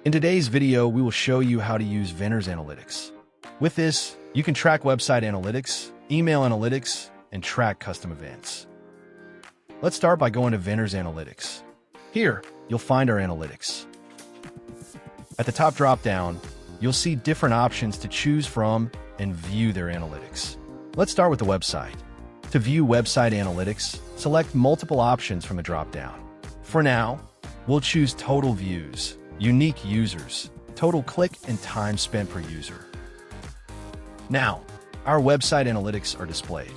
In today's video, we will show you how to use Venturz Analytics. With this, you can track website analytics, email analytics, and track custom events. Let's start by going to Venturz Analytics. Here, you'll find our analytics. At the top drop-down, you'll see different options to choose from and view their analytics. Let's start with the website. To view website analytics, select multiple options from the drop-down. For now, we'll choose total views, unique users, total click, and time spent per user. Now, our website analytics are displayed.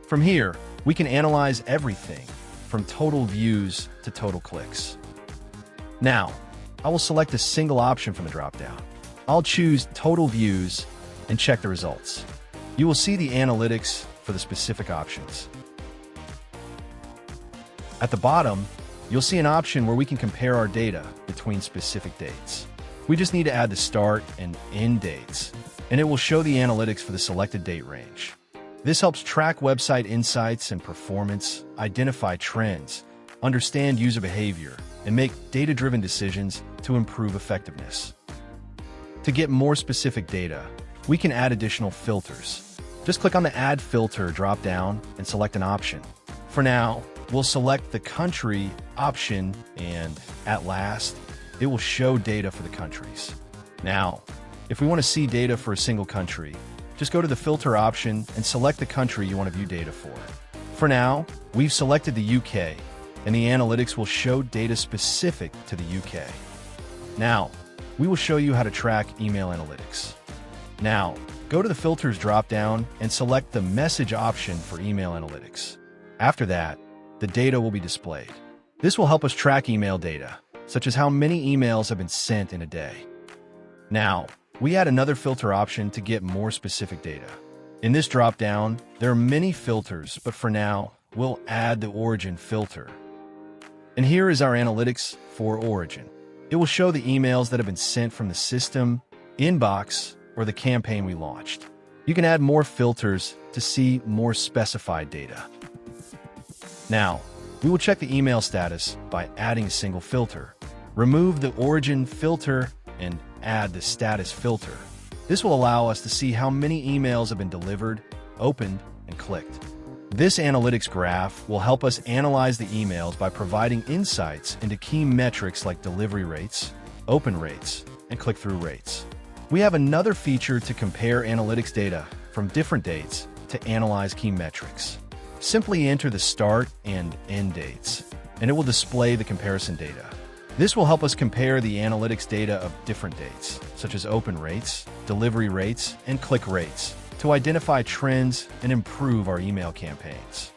From here, we can analyze everything from total views to total clicks. Now, I will select a single option from the drop-down. I'll choose total views and check the results. You will see the analytics for the specific options. At the bottom, you'll see an option where we can compare our data between specific dates. We just need to add the start and end dates, and it will show the analytics for the selected date range. This helps track website insights and performance, identify trends, understand user behavior, and make data-driven decisions to improve effectiveness. To get more specific data, we can add additional filters. Just click on the Add Filter drop-down and select an option. For now, we'll select the country option, and at last, it will show data for the countries. Now, if we want to see data for a single country, just go to the filter option and select the country you want to view data for. For now, we've selected the UK, and the analytics will show data specific to the UK. Now, we will show you how to track email analytics. Now, go to the filters drop-down and select the message option for email analytics. After that, the data will be displayed. This will help us track email data, such as how many emails have been sent in a day. Now, we add another filter option to get more specific data. In this drop-down, there are many filters, but for now, we'll add the origin filter. And here is our analytics for origin. It will show the emails that have been sent from the system, inbox, or the campaign we launched. You can add more filters to see more specified data. Now, we will check the email status by adding a single filter. Remove the origin filter and add the status filter. This will allow us to see how many emails have been delivered, opened, and clicked. This analytics graph will help us analyze the emails by providing insights into key metrics like delivery rates, open rates, and click-through rates. We have another feature to compare analytics data from different dates to analyze key metrics. Simply enter the start and end dates, and it will display the comparison data. This will help us compare the analytics data of different dates, such as open rates, delivery rates, and click rates, to identify trends and improve our email campaigns.